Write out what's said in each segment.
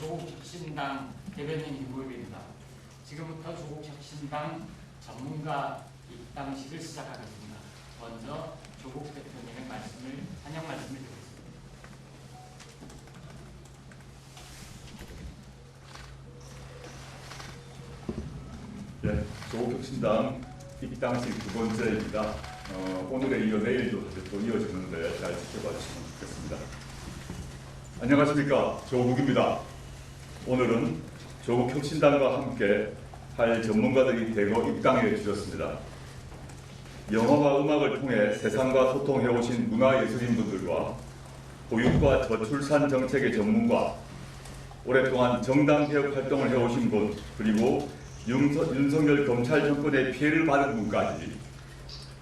조국혁신당 대변인 김보엽입니다. 지금부터 조국혁신당 전문가 입당식을 시작하겠습니다. 먼저 조국 대표님의 환영 말씀을 드리겠습니다. 네, 조국혁신당 입당식 두 번째입니다. 오늘에 이어 내일도 또 이어지는데 잘 지켜봐 주시면 좋겠습니다. 안녕하십니까, 조국입니다. 오늘은 조국혁신당과 함께 할 전문가들이 대거 입당해 주셨습니다. 영화와 음악을 통해 세상과 소통해오신 문화예술인분들과 보육과 저출산 정책의 전문가, 오랫동안 정당개혁 활동을 해오신 분, 그리고 윤석열 검찰 정권의 피해를 받은 분까지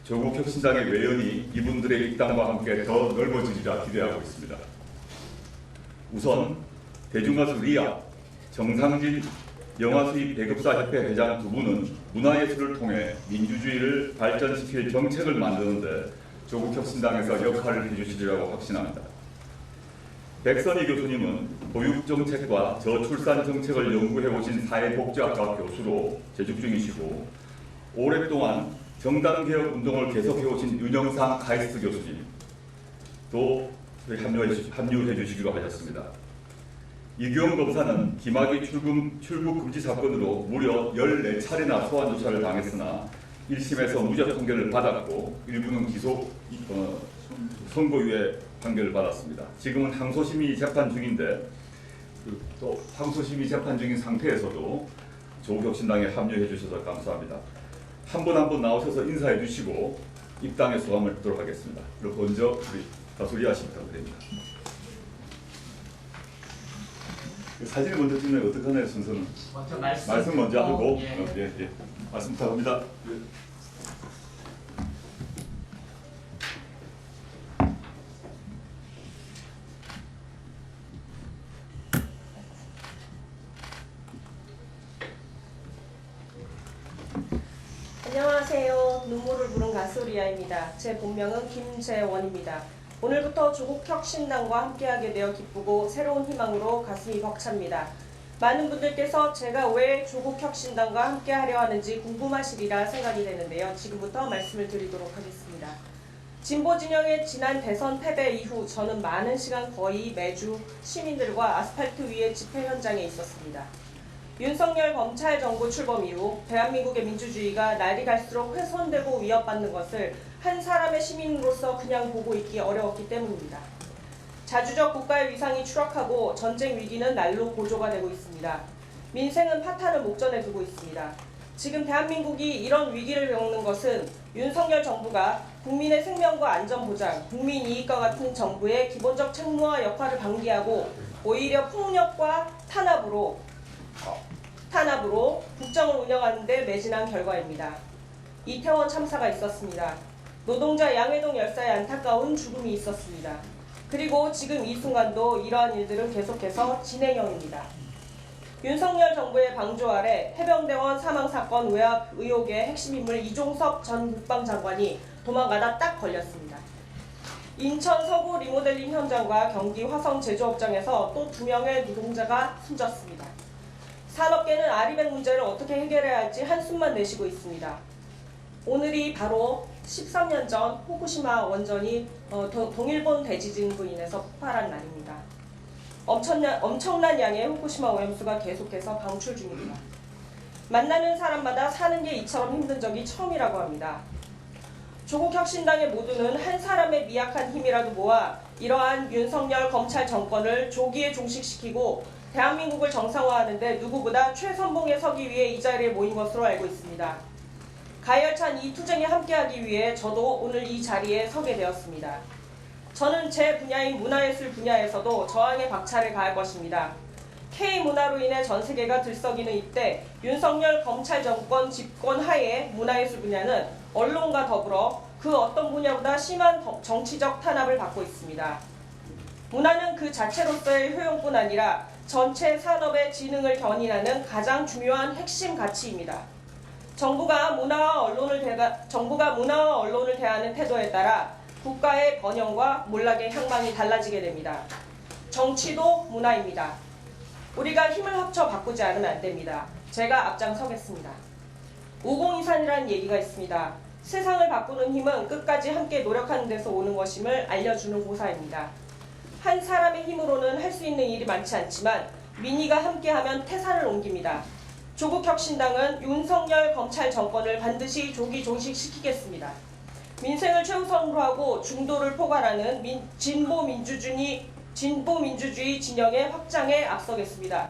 조국혁신당의 외연이 이분들의 입당과 함께 더 넓어지리라 기대하고 있습니다. 우선 대중가수 리아, 정상진 영화수입 배급사협회 회장 두 분은 문화예술을 통해 민주주의를 발전시킬 정책을 만드는데 조국혁신당에서 역할을 해주시리라고 확신합니다. 백선희 교수님은 보육정책과 저출산정책을 연구해오신 사회복지학과 교수로 재직 중이시고, 오랫동안 정당개혁운동을 계속해오신 윤영상 카이스트 교수님 또 합류해 주시기로 하셨습니다. 이규영 검사는 김학의 출국 금지 사건으로 무려 14차례나 소환조사를 당했으나 1심에서 무죄 판결을 받았고 일부는 선고유예 판결을 받았습니다. 지금은 항소심의 재판 중인데 또 항소심의 재판 중인 상태에서도 조국혁신당에 합류해 주셔서 감사합니다. 한 분 한 분 나오셔서 인사해 주시고 입당의 소감을 듣도록 하겠습니다. 그리고 먼저 우리 가수 리아 씨 부탁드립니다. 사진을 먼저 찍나요? 어떻게 하나요, 순서는? 먼저 말씀 먼저 하고 예. 말씀 부탁합니다. 안녕하세요. 눈물을 부른 가수 리아입니다. 제 본명은 김재원입니다. 오늘부터 조국혁신당과 함께하게 되어 기쁘고 새로운 희망으로 가슴이 벅찹니다. 많은 분들께서 제가 왜 조국혁신당과 함께하려 하는지 궁금하시리라 생각이 되는데요. 지금부터 말씀을 드리도록 하겠습니다. 진보 진영의 지난 대선 패배 이후 저는 많은 시간 거의 매주 시민들과 아스팔트 위에 집회 현장에 있었습니다. 윤석열 검찰 정부 출범 이후 대한민국의 민주주의가 날이 갈수록 훼손되고 위협받는 것을 한 사람의 시민으로서 그냥 보고 있기 어려웠기 때문입니다. 자주적 국가의 위상이 추락하고 전쟁 위기는 날로 고조가 되고 있습니다. 민생은 파탄을 목전에 두고 있습니다. 지금 대한민국이 이런 위기를 겪는 것은 윤석열 정부가 국민의 생명과 안전 보장, 국민 이익과 같은 정부의 기본적 책무와 역할을 방기하고 오히려 폭력과 탄압으로 국정을 운영하는 데 매진한 결과입니다. 이태원 참사가 있었습니다. 노동자 양해동 열사의 안타까운 죽음이 있었습니다. 그리고 지금 이 순간도 이러한 일들은 계속해서 진행형입니다. 윤석열 정부의 방조 아래 해병대원 사망사건 외압 의혹의 핵심 인물 이종섭 전 국방장관이 도망가다 딱 걸렸습니다. 인천 서구 리모델링 현장과 경기 화성 제조업장에서 또 2명의 노동자가 숨졌습니다. 산업계는 아리백 문제를 어떻게 해결해야 할지 한숨만 내쉬고 있습니다. 오늘이 바로 13년 전 후쿠시마 원전이 동일본 대지진으로 인해서 폭발한 날입니다. 엄청난 양의 후쿠시마 오염수가 계속해서 방출 중입니다. 만나는 사람마다 사는 게 이처럼 힘든 적이 처음이라고 합니다. 조국혁신당의 모두는 한 사람의 미약한 힘이라도 모아 이러한 윤석열 검찰 정권을 조기에 종식시키고 대한민국을 정상화하는 데 누구보다 최선봉에 서기 위해 이 자리에 모인 것으로 알고 있습니다. 가열찬 이 투쟁에 함께하기 위해 저도 오늘 이 자리에 서게 되었습니다. 저는 제 분야인 문화예술 분야에서도 저항의 박차를 가할 것입니다. K문화로 인해 전 세계가 들썩이는 이때 윤석열 검찰 정권 집권 하에 문화예술 분야는 언론과 더불어 그 어떤 분야보다 심한 정치적 탄압을 받고 있습니다. 문화는 그 자체로서의 효용뿐 아니라 전체 산업의 진흥을 견인하는 가장 중요한 핵심 가치입니다. 정부가 문화와 언론을 대하는 태도에 따라 국가의 번영과 몰락의 향방이 달라지게 됩니다. 정치도 문화입니다. 우리가 힘을 합쳐 바꾸지 않으면 안 됩니다. 제가 앞장서겠습니다. 5023이라는 얘기가 있습니다. 세상을 바꾸는 힘은 끝까지 함께 노력하는 데서 오는 것임을 알려주는 고사입니다. 한 사람의 힘으로는 할 수 있는 일이 많지 않지만 민의가 함께하면 태산을 옮깁니다. 조국혁신당은 윤석열 검찰 정권을 반드시 조기 종식시키겠습니다. 민생을 최우선으로 하고 중도를 포괄하는 진보 민주주의 진영의 확장에 앞서겠습니다.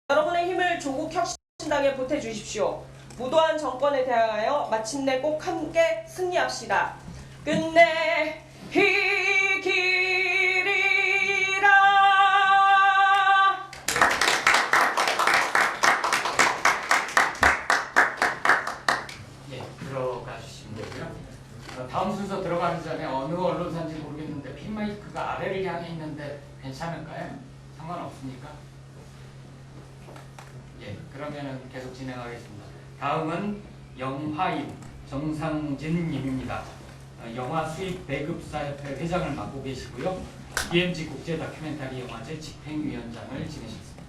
여러분의 힘을 조국혁신당에 보태주십시오. 무도한 정권에 대항하여 마침내 꼭 함께 승리합시다. 끝내 이기리라. 예, 들어가 주시면 되고요. 다음 순서 들어가기 전에 어느 언론사인지 모르겠는데 핀마이크가 아래를 향해 있는데 괜찮을까요? 상관없습니까? 예, 그러면은 계속 진행하겠습니다. 다음은 영화인 정상진 님입니다. 영화 수입 배급사협회 회장을 맡고 계시고요. BMG 국제 다큐멘터리 영화제 집행위원장을 지내셨습니다.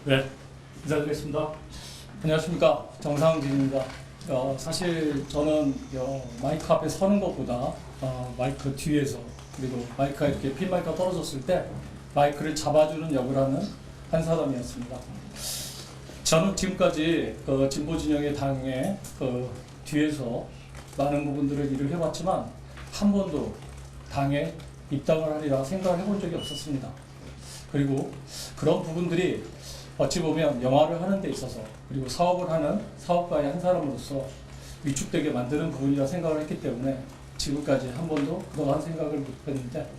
네, 인사드리겠습니다. 안녕하십니까, 정상진입니다. 사실 저는 마이크 앞에 서는 것보다 마이크 뒤에서, 그리고 마이크가 이렇게 핀 마이크가 떨어졌을 때 마이크를 잡아주는 역을 하는 한 사람이었습니다. 저는 지금까지 진보 진영의 당의 뒤에서 많은 부분들을 일을 해봤지만 한 번도 당에 입당을 하리라 생각을 해본 적이 없었습니다. 그리고 그런 부분들이 어찌 보면 영화를 하는 데 있어서, 그리고 사업을 하는 사업가의 한 사람으로서 위축되게 만드는 부분이라 생각을 했기 때문에 지금까지 한 번도 그러한 생각을 못 했는데,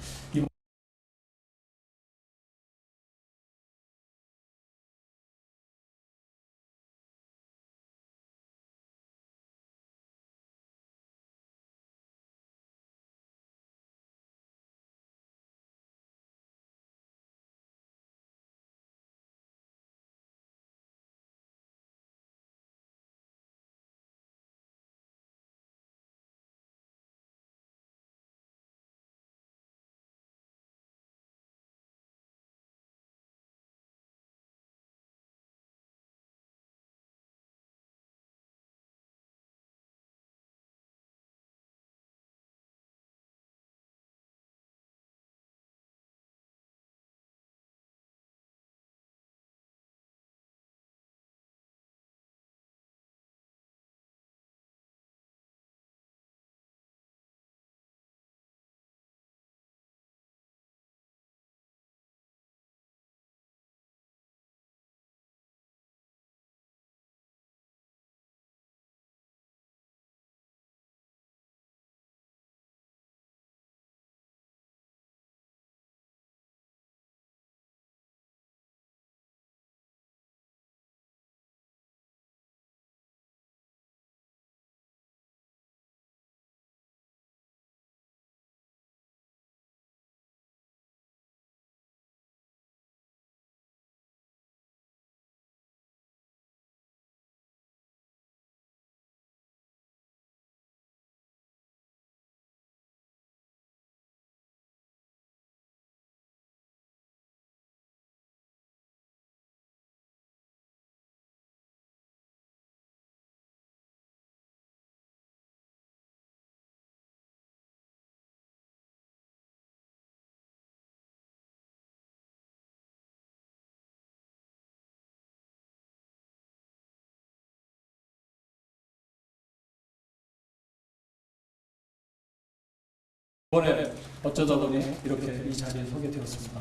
이번에 어쩌다 보니 이렇게 이 자리에 서게 되었습니다.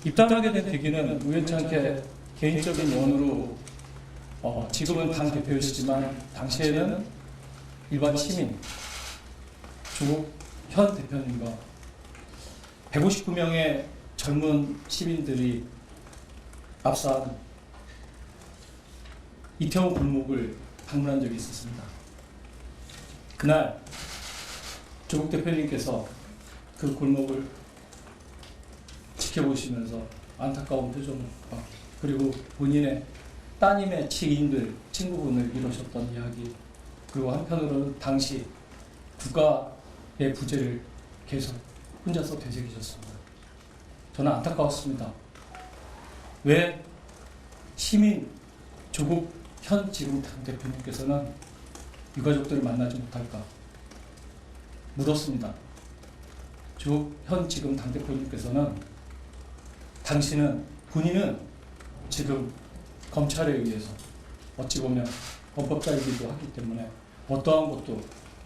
입당하게 된 계기는 우연찮게 개인적인 연으로 지금은 당 대표이시지만 당시에는 일반 시민, 조국 현 대표님과 159명의 젊은 시민들이 앞선 이태원 골목을 방문한 적이 있었습니다. 그날 조국 대표님께서 그 골목을 지켜보시면서 안타까운 표정과, 그리고 본인의 따님의 친구분을 이루셨던 이야기, 그리고 한편으로는 당시 국가의 부재를 계속 혼자서 되새기셨습니다. 저는 안타까웠습니다. 왜 시민 조국 현 지금 대표님께서는 유가족들을 만나지 못할까 물었습니다. 조국 현 지금 당대표님께서는 본인은 지금 검찰에 의해서 어찌 보면 헌법자이기도 하기 때문에 어떠한 것도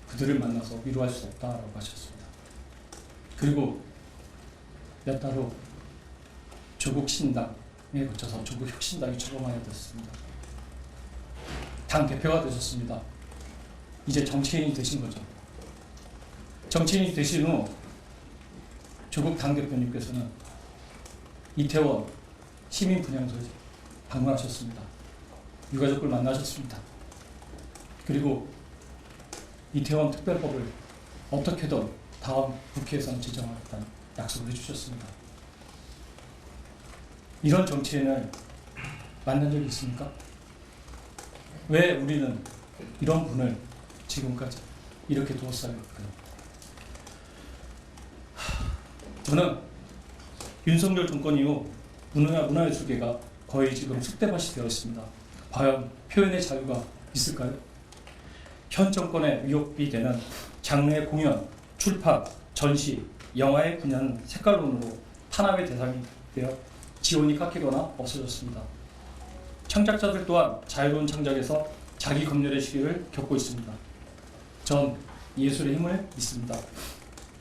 그들을 만나서 위로할 수 없다라고 하셨습니다. 그리고 몇 달 후 조국 신당에 거쳐서 조국 혁신당이 출범하게 됐습니다. 당 대표가 되셨습니다. 이제 정치인이 되신 거죠. 정치인이 되신 후 조국 당대표님께서는 이태원 시민 분향소에 방문하셨습니다. 유가족을 만나셨습니다. 그리고 이태원 특별법을 어떻게든 다음 국회에서는 지정하겠다는 약속을 해주셨습니다. 이런 정치인을 만난 적이 있습니까? 왜 우리는 이런 분을 지금까지 이렇게 두었을까요? 저는 윤석열 정권 이후 문화예술계가 거의 지금 쑥대밭이 되어 있습니다. 과연 표현의 자유가 있을까요? 현 정권의 위협이 되는 장르의 공연, 출판, 전시, 영화의 분야는 색깔론으로 탄압의 대상이 되어 지원이 깎이거나 없어졌습니다. 창작자들 또한 자유로운 창작에서 자기 검열의 시기를 겪고 있습니다. 전 예술의 힘을 믿습니다.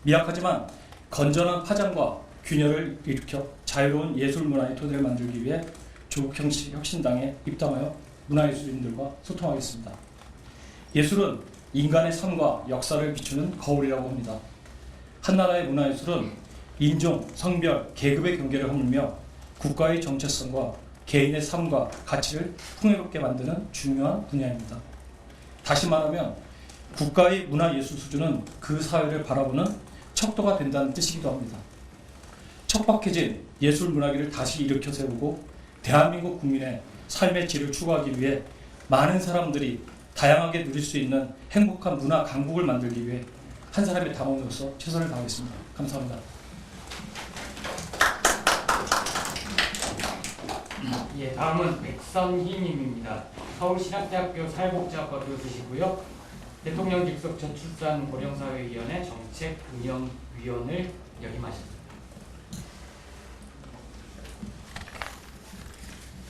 미약하지만 건전한 파장과 균열을 일으켜 자유로운 예술 문화의 토대를 만들기 위해 조국 혁신당에 입당하여 문화예술인들과 소통하겠습니다. 예술은 인간의 삶과 역사를 비추는 거울이라고 합니다. 한나라의 문화예술은 인종, 성별, 계급의 경계를 허물며 국가의 정체성과 개인의 삶과 가치를 풍요롭게 만드는 중요한 분야입니다. 다시 말하면 국가의 문화예술 수준은 그 사회를 바라보는 척도가 된다는 뜻이기도 합니다. 척박해진 예술 문화계를 다시 일으켜 세우고 대한민국 국민의 삶의 질을 추구하기 위해 많은 사람들이 다양하게 누릴 수 있는 행복한 문화 강국을 만들기 위해 한 사람의 당원으로서 최선을 다하겠습니다. 감사합니다. 예, 다음은 백선희님입니다. 서울신학대학교 사회복지학과 교수시고요. 대통령 직속 저출산 고령사회위원회 정책운영위원을 역임하셨습니다.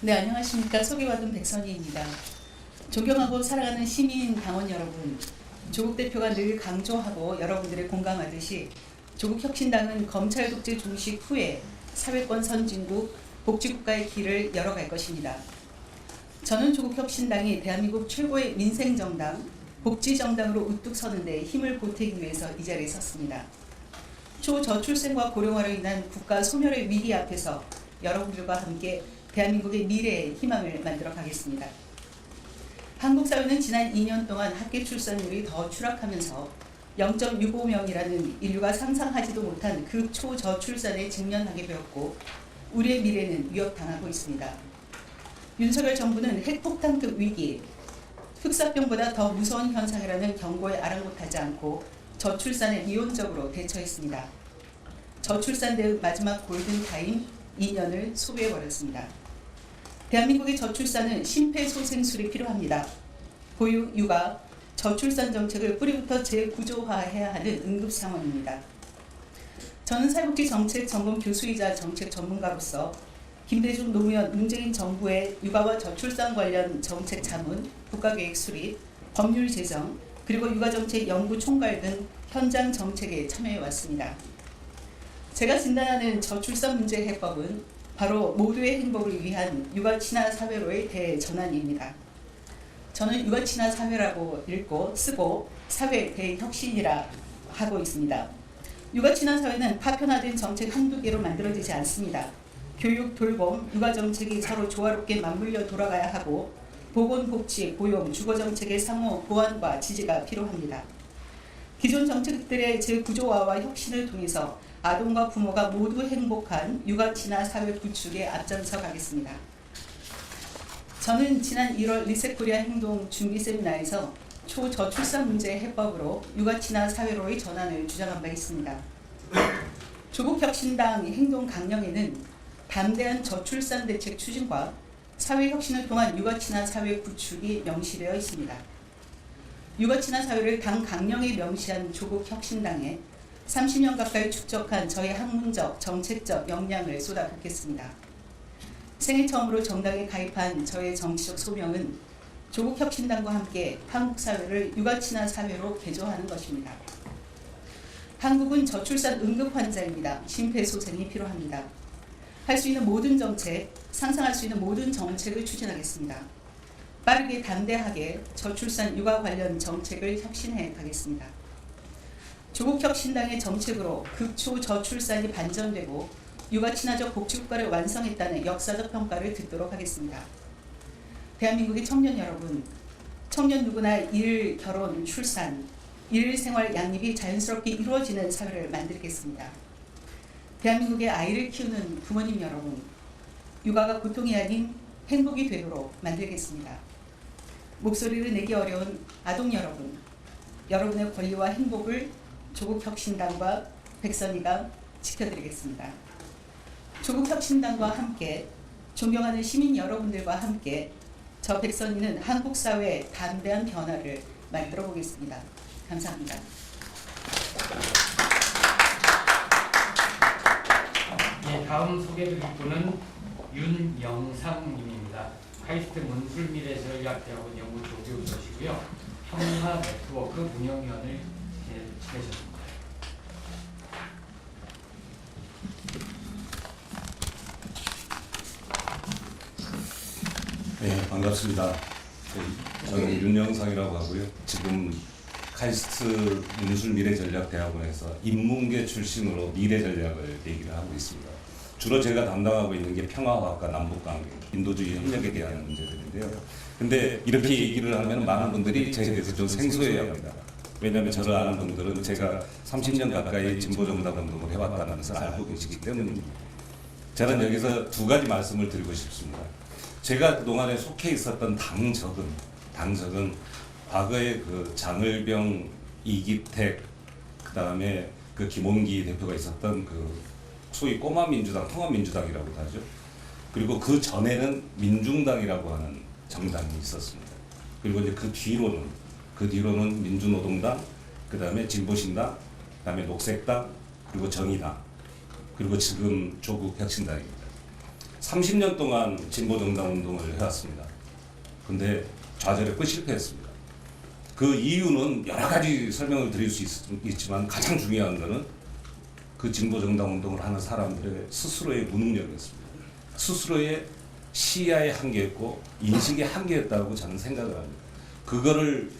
네, 안녕하십니까. 소개받은 백선희입니다. 존경하고 사랑하는 시민 당원 여러분, 조국 대표가 늘 강조하고 여러분들의 공감하듯이 조국 혁신당은 검찰 독재 종식 후에 사회권 선진국, 복지국가의 길을 열어갈 것입니다. 저는 조국 혁신당이 대한민국 최고의 민생정당, 복지정당으로 우뚝 서는데 힘을 보태기 위해서 이 자리에 섰습니다. 초저출생과 고령화로 인한 국가 소멸의 위기 앞에서 여러분들과 함께 대한민국의 미래의 희망을 만들어 가겠습니다. 한국 사회는 지난 2년 동안 합계 출산율이 더 추락하면서 0.65명이라는 인류가 상상하지도 못한 극초저출산에 직면하게 되었고 우리의 미래는 위협당하고 있습니다. 윤석열 정부는 핵폭탄급 위기, 흑사병보다 더 무서운 현상이라는 경고에 아랑곳하지 않고 저출산에 이론적으로 대처했습니다. 저출산 대응 마지막 골든타임 2년을 소비해버렸습니다. 대한민국의 저출산은 심폐소생술이 필요합니다. 보육, 육아, 저출산 정책을 뿌리부터 재구조화해야 하는 응급상황입니다. 저는 사회복지 정책 전공 교수이자 정책 전문가로서 김대중 노무현 문재인 정부의 육아와 저출산 관련 정책 자문, 국가계획 수립, 법률 제정, 그리고 육아정책 연구 총괄 등 현장 정책에 참여해왔습니다. 제가 진단하는 저출산 문제 해법은 바로 모두의 행복을 위한 육아친화 사회로의 대전환입니다. 저는 육아친화 사회라고 읽고 쓰고 사회 대혁신이라 하고 있습니다. 육아친화 사회는 파편화된 정책 한두 개로 만들어지지 않습니다. 교육, 돌봄, 육아정책이 서로 조화롭게 맞물려 돌아가야 하고 보건복지, 고용, 주거정책의 상호 보완과 지지가 필요합니다. 기존 정책들의 재구조화와 혁신을 통해서 아동과 부모가 모두 행복한 육아친화 사회 구축에 앞장서 가겠습니다. 저는 지난 1월 리셋코리아 행동 준비 세미나에서 초저출산 문제 해법으로 육아치나 사회로의 전환을 주장한 바 있습니다. 조국혁신당 행동 강령에는 담대한 저출산 대책 추진과 사회혁신을 통한 육아치나 사회 구축이 명시되어 있습니다. 육아치나 사회를 당 강령에 명시한 조국혁신당에 30년 가까이 축적한 저의 학문적, 정책적 역량을 쏟아붓겠습니다. 생애 처음으로 정당에 가입한 저의 정치적 소명은 조국혁신당과 함께 한국 사회를 육아치나 사회로 개조하는 것입니다. 한국은 저출산 응급 환자입니다. 심폐소생이 필요합니다. 할 수 있는 모든 정책, 상상할 수 있는 모든 정책을 추진하겠습니다. 빠르게 담대하게 저출산 육아 관련 정책을 혁신해 가겠습니다. 조국혁신당의 정책으로 극초 저출산이 반전되고 육아 친화적 복지국가를 완성했다는 역사적 평가를 듣도록 하겠습니다. 대한민국의 청년 여러분, 청년 누구나 일, 결혼, 출산, 일, 생활, 양립이 자연스럽게 이루어지는 사회를 만들겠습니다. 대한민국의 아이를 키우는 부모님 여러분, 육아가 고통이 아닌 행복이 되도록 만들겠습니다. 목소리를 내기 어려운 아동 여러분, 여러분의 권리와 행복을 조국혁신당과 백선희가 지켜드리겠습니다. 조국혁신당과 함께 존경하는 시민 여러분들과 함께 저 백선희는 한국 사회의 담대한 변화를 만들어 보겠습니다. 감사합니다. 예, 다음 소개드릴 분은 윤영상님입니다. 카이스트 문술미래전략대학원 연구조교이시고요. 평화 네트워크 운영위원을 지내셨습니다. 네, 반갑습니다. 저는 윤영상이라고 하고요. 지금 카이스트 문술미래전략대학원에서 인문계 출신으로 미래전략을 얘기를 하고 있습니다. 주로 제가 담당하고 있는 게 평화화학과 남북관계, 인도주의 협력에 대한 문제들인데요. 근데 이렇게 얘기를 하면 많은 분들이 저에 대해서 좀 생소해합니다. 왜냐하면 저를 아는 분들은 제가 30년 가까이 진보정당 운동을 해왔다는 것을 알고 계시기 때문입니다. 저는 여기서 두 가지 말씀을 드리고 싶습니다. 제가 그동안에 속해 있었던 당적은 과거에 그 장을병, 이기택, 그 다음에 그 김홍기 대표가 있었던 그 소위 꼬마 민주당, 통합민주당이라고 하죠. 그리고 그 전에는 민중당이라고 하는 정당이 있었습니다. 그리고 이제 그 뒤로는 민주노동당, 그 다음에 진보신당, 그 다음에 녹색당, 그리고 정의당, 그리고 지금 조국혁신당입니다. 30년 동안 진보정당 운동을 해왔습니다. 근데 좌절에 실패했습니다. 그 이유는 여러 가지 설명을 드릴 수 있지만 가장 중요한 것은 그 진보정당 운동을 하는 사람들의 스스로의 무능력이었습니다. 스스로의 시야의 한계였고 인식의 한계였다고 저는 생각을 합니다. 그거를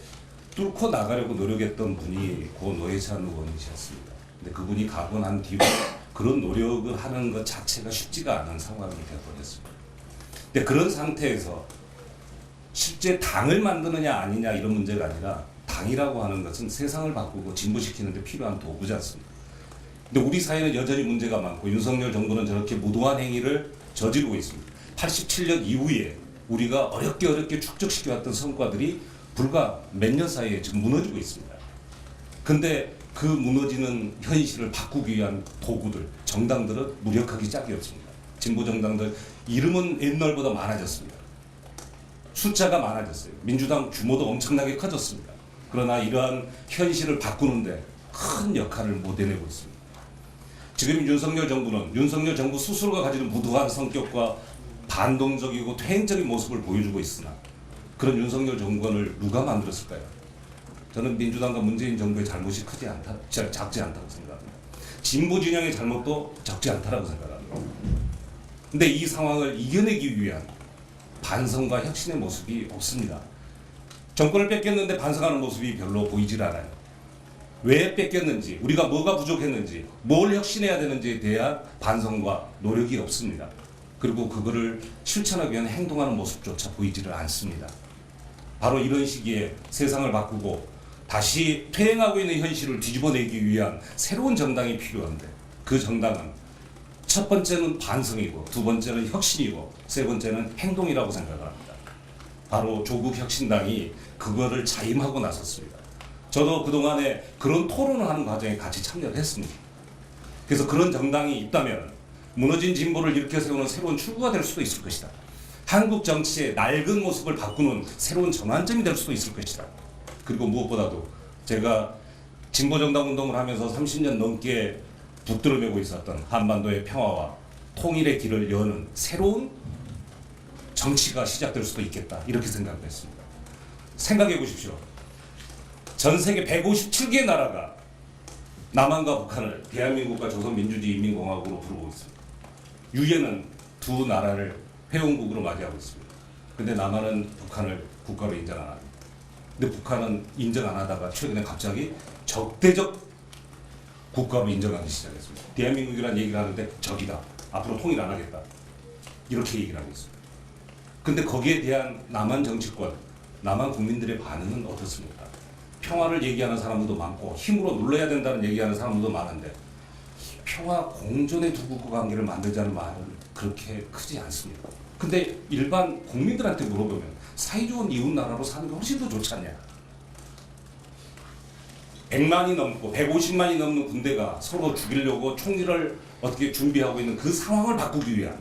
뚫고 나가려고 노력했던 분이 고 노회찬 의원이셨습니다. 근데 그분이 가고 난 뒤로 그런 노력을 하는 것 자체가 쉽지가 않은 상황이 되어버렸습니다. 근데 그런 상태에서 실제 당을 만드느냐 아니냐 이런 문제가 아니라 당이라고 하는 것은 세상을 바꾸고 진보시키는 데 필요한 도구지 않습니까? 근데 우리 사회는 여전히 문제가 많고 윤석열 정부는 저렇게 무도한 행위를 저지르고 있습니다. 87년 이후에 우리가 어렵게 축적시켜왔던 성과들이 불과 몇 년 사이에 지금 무너지고 있습니다. 근데 그 무너지는 현실을 바꾸기 위한 도구들, 정당들은 무력하기 짝이 없습니다. 진보 정당들 이름은 옛날보다 많아졌습니다. 숫자가 많아졌어요. 민주당 규모도 엄청나게 커졌습니다. 그러나 이러한 현실을 바꾸는데 큰 역할을 못 해내고 있습니다. 지금 윤석열 정부 스스로가 가지는 무도한 성격과 반동적이고 퇴행적인 모습을 보여주고 있으나 그런 윤석열 정권을 누가 만들었을까요? 저는 민주당과 문재인 정부의 잘못이 작지 않다고 생각합니다. 진보 진영의 잘못도 적지 않다고 생각합니다. 근데 이 상황을 이겨내기 위한 반성과 혁신의 모습이 없습니다. 정권을 뺏겼는데 반성하는 모습이 별로 보이질 않아요. 왜 뺏겼는지, 우리가 뭐가 부족했는지, 뭘 혁신해야 되는지에 대한 반성과 노력이 없습니다. 그리고 그거를 실천하기 위한 행동하는 모습조차 보이지를 않습니다. 바로 이런 시기에 세상을 바꾸고 다시 퇴행하고 있는 현실을 뒤집어내기 위한 새로운 정당이 필요한데 그 정당은 첫 번째는 반성이고 두 번째는 혁신이고 세 번째는 행동이라고 생각을 합니다. 바로 조국 혁신당이 그거를 자임하고 나섰습니다. 저도 그동안에 그런 토론을 하는 과정에 같이 참여를 했습니다. 그래서 그런 정당이 있다면 무너진 진보를 일으켜 세우는 새로운 출구가 될 수도 있을 것이다. 한국 정치의 낡은 모습을 바꾸는 새로운 전환점이 될 수도 있을 것이다. 그리고 무엇보다도 제가 진보정당 운동을 하면서 30년 넘게 붙들어매고 있었던 한반도의 평화와 통일의 길을 여는 새로운 정치가 시작될 수도 있겠다. 이렇게 생각했습니다. 생각해 보십시오. 전 세계 157개 나라가 남한과 북한을 대한민국과 조선민주주의인민공화국으로 부르고 있습니다. 유엔은 두 나라를 회원국으로 맞이하고 있습니다. 근데 남한은 북한을 국가로 인정 안 합니다. 근데 북한은 인정 안 하다가 최근에 갑자기 적대적 국가로 인정하기 시작했습니다. 대한민국이라는 얘기를 하는데 적이다. 앞으로 통일 안 하겠다. 이렇게 얘기를 하고 있습니다. 근데 거기에 대한 남한 정치권, 남한 국민들의 반응은 어떻습니까? 평화를 얘기하는 사람들도 많고 힘으로 눌러야 된다는 얘기하는 사람들도 많은데 평화 공존의 두 국가 관계를 만들자는 말은 그렇게 크지 않습니다. 근데 일반 국민들한테 물어보면 사이좋은 이웃 나라로 사는 게 훨씬 더 좋지 않냐? 100만이 넘고 150만이 넘는 군대가 서로 죽이려고 총리를 어떻게 준비하고 있는 그 상황을 바꾸기 위한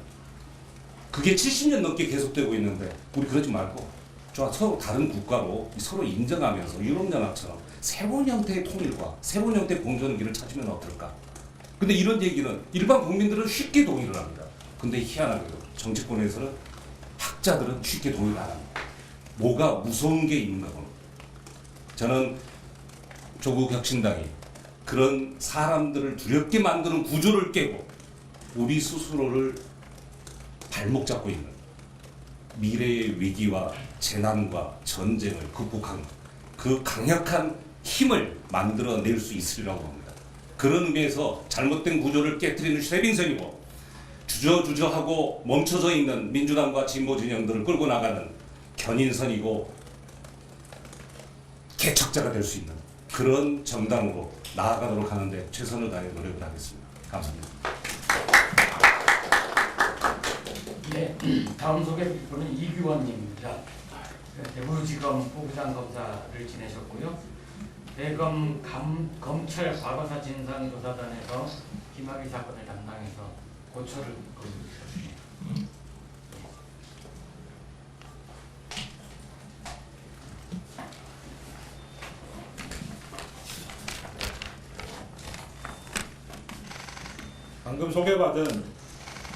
그게 70년 넘게 계속되고 있는데 우리 그러지 말고 서로 다른 국가로 서로 인정하면서 유럽연합처럼 새로운 형태의 통일과 새로운 형태의 공존의 길을 찾으면 어떨까? 근데 이런 얘기는 일반 국민들은 쉽게 동의를 합니다. 근데 희한하게도 정치권에서는 학자들은 쉽게 동의를 안 합니다. 뭐가 무서운 게 있는가 봅니다. 저는 조국 혁신당이 그런 사람들을 두렵게 만드는 구조를 깨고 우리 스스로를 발목 잡고 있는 미래의 위기와 재난과 전쟁을 극복한 그 강력한 힘을 만들어낼 수 있으리라고 봅니다. 그런 의미에서 잘못된 구조를 깨트리는 쇄빙선이고 주저주저하고 멈춰져 있는 민주당과 진보 진영들을 끌고 나가는 견인선이고 개척자가 될 수 있는 그런 정당으로 나아가도록 하는데 최선을 다해 노력을 하겠습니다. 감사합니다. 네, 다음 소개할 분은 이규원님입니다. 대구지검 부부장검사를 지내셨고요. 대검 검찰 과거사 진상조사단에서 김학의 사건을 담당해서 고초를 거두셨습니다. 방금 소개받은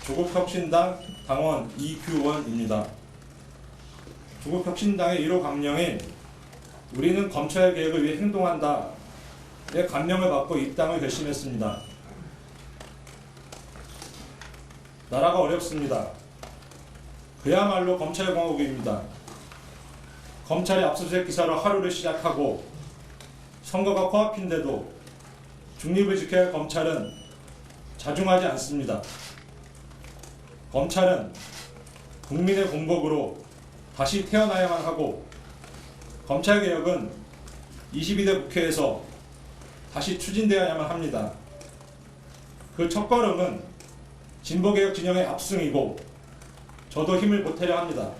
조국혁신당 당원 이규원입니다. 조국혁신당의 1호 강령인 우리는 검찰개혁을 위해 행동한다의 감명을 받고 입당을 결심했습니다. 나라가 어렵습니다. 그야말로 검찰공화국입니다. 검찰의 압수수색 기사로 하루를 시작하고 선거가 코앞인데도 중립을 지켜야 할 검찰은 자중하지 않습니다. 검찰은 국민의 공복으로 다시 태어나야만 하고 검찰개혁은 22대 국회에서 다시 추진되어야만 합니다. 그 첫걸음은 진보개혁 진영의 압승이고 저도 힘을 보태려 합니다.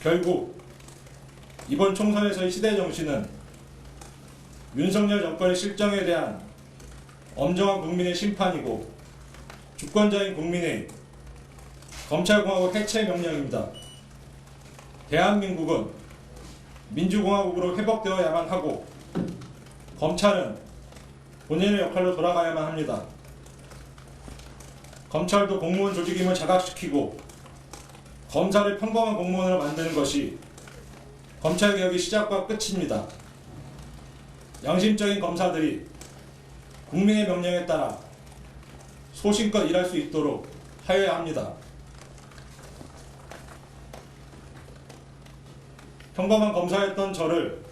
결국 이번 총선에서의 시대 정신은 윤석열 정권의 실정에 대한 엄정한 국민의 심판이고 주권자인 국민의 검찰공화국 해체 명령입니다. 대한민국은 민주공화국으로 회복되어야만 하고 검찰은 본인의 역할로 돌아가야만 합니다. 검찰도 공무원 조직임을 자각시키고 검사를 평범한 공무원으로 만드는 것이 검찰개혁의 시작과 끝입니다. 양심적인 검사들이 국민의 명령에 따라 소신껏 일할 수 있도록 하여야 합니다. 평범한 검사였던 저를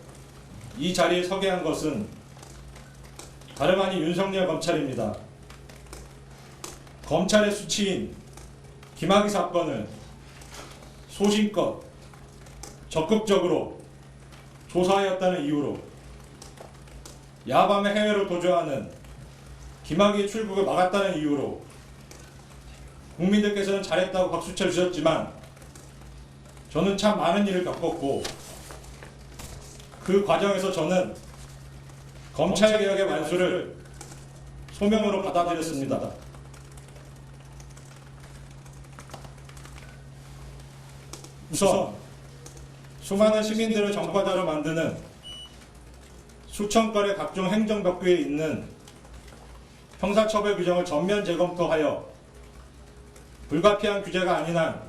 이 자리에 서게 한 것은 다름 아닌 윤석열 검찰입니다. 검찰의 수치인 김학의 사건을 소신껏 적극적으로 조사하였다는 이유로 야밤에 해외로 도주하는 김학의의 출국을 막았다는 이유로 국민들께서는 잘했다고 박수쳐 주셨지만 저는 참 많은 일을 겪었고 그 과정에서 저는 검찰개혁의 완수를 소명으로 받아들였습니다. 우선 수많은 시민들을 정과자로 만드는 수천 건의 각종 행정법규에 있는 형사처벌 규정을 전면 재검토하여 불가피한 규제가 아닌 한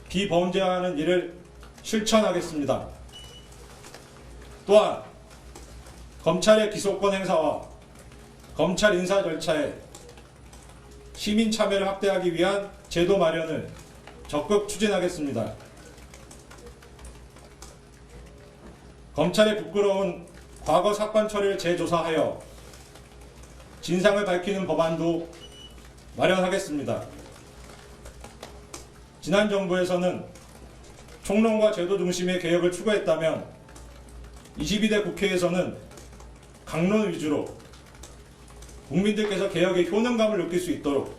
비범죄화하는 일을 실천하겠습니다. 또한 검찰의 기소권 행사와 검찰 인사 절차에 시민 참여를 확대하기 위한 제도 마련을 적극 추진하겠습니다. 검찰의 부끄러운 과거 사건 처리를 재조사하여 진상을 밝히는 법안도 마련하겠습니다. 지난 정부에서는 총론과 제도 중심의 개혁을 추구했다면 22대 국회에서는 강론 위주로 국민들께서 개혁의 효능감을 느낄 수 있도록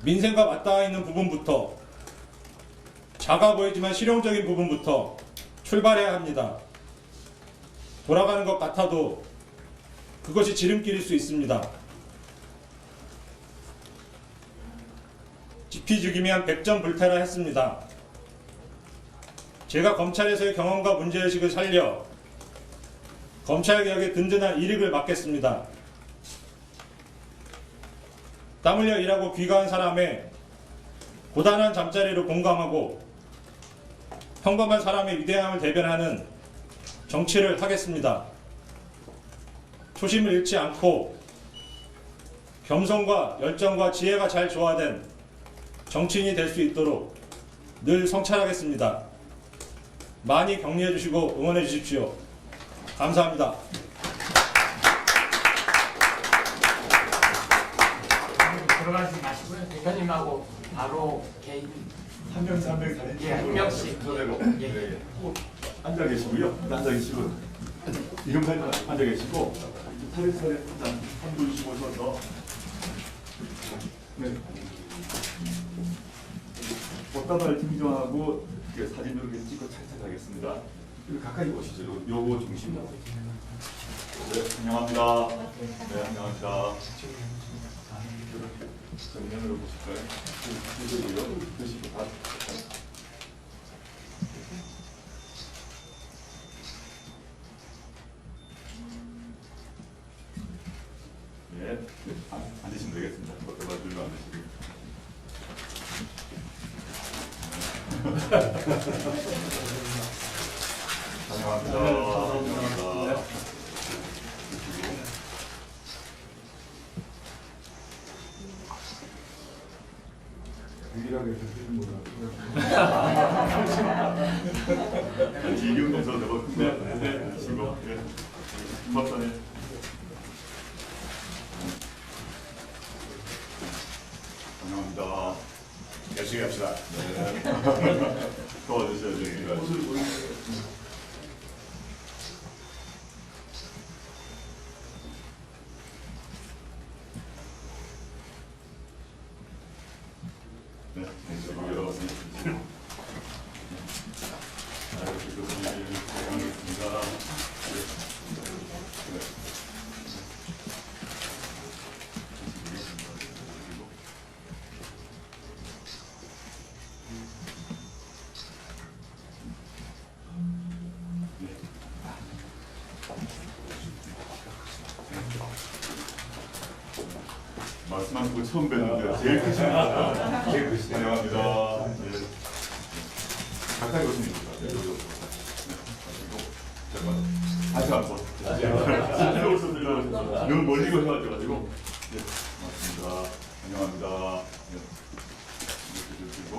민생과 맞닿아 있는 부분부터 작아 보이지만 실용적인 부분부터 출발해야 합니다. 돌아가는 것 같아도 그것이 지름길일 수 있습니다. 지피 죽이면 100점 불태라 했습니다. 제가 검찰에서의 경험과 문제의식을 살려 검찰개혁의 든든한 이력을 맡겠습니다. 땀 흘려 일하고 귀가한 사람의 고단한 잠자리를 공감하고 평범한 사람의 위대함을 대변하는 정치를 하겠습니다. 초심을 잃지 않고 겸손과 열정과 지혜가 잘 조화된 정치인이 될 수 있도록 늘 성찰하겠습니다. 많이 격려해 주시고 응원해 주십시오. 감사합니다. 들어가지 마시고요. 대표님하고 바로 개인 한 명씩 예, 한 명씩. 서대로 예, 예. 앉아 계시고요. 앉아 계시고 이름까지 앉아 계시고 차례차례 한 분씩 모셔서 네. 꽃다발 등장하고 사진 이렇게 찍고 찰떡하겠습니다. 가까이 오시죠. 요거 중심으로. 네, 안녕합니다. 네, 안녕합니다. 정면으로 보실까요? 이거고요. 드시고 다. 네, 앉으시면 되겠습니다. 꽃다발 들고 앉으시고. 안녕합니다. 안녕합니다. 유일하게 해주는 거라. 이기훈 검사 너무 큰 거 같아요. 지금 고맙다네. 안녕합니다. 열심히 합시다. 네. 도와주셔야죠. 네, 이쪽으로 열어보세요. 이렇게 교수님 반갑습니다. 말씀하신 거 처음 뵀는데 제일 크십니다. 제일 크시네요. 안녕합니다. 네. 가까이 오시면 됩니다. 네, 여기 오세요. 네, 잠깐만. 다시 한번. 들려오셔서 들려오셔서. 너무 멀리 가셔가지고. 네, 고맙습니다. 안녕합니다. 네. 이렇게 주시고.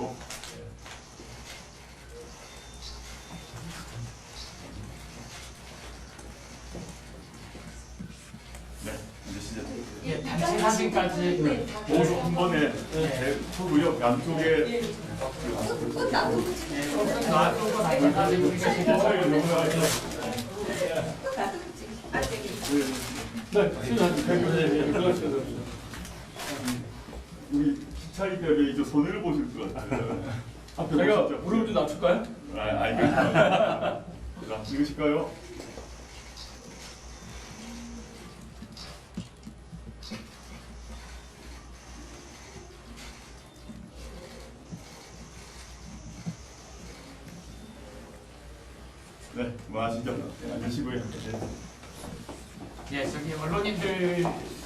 네, 이제 시작. 예, 단체 사진까지 모두 한 번에 대구역 양쪽에 놔두고 단체까지 우리가 우리 시차이가 이제 손해를 보실 것 같아요. 앞에 제가 보시죠. 무릎을 좀 낮출까요? 알겠습니다. 자, 찍으실까요? 네, 뭐 하시죠? 네, 앉으시고요. 네. 예, 저기 언론인들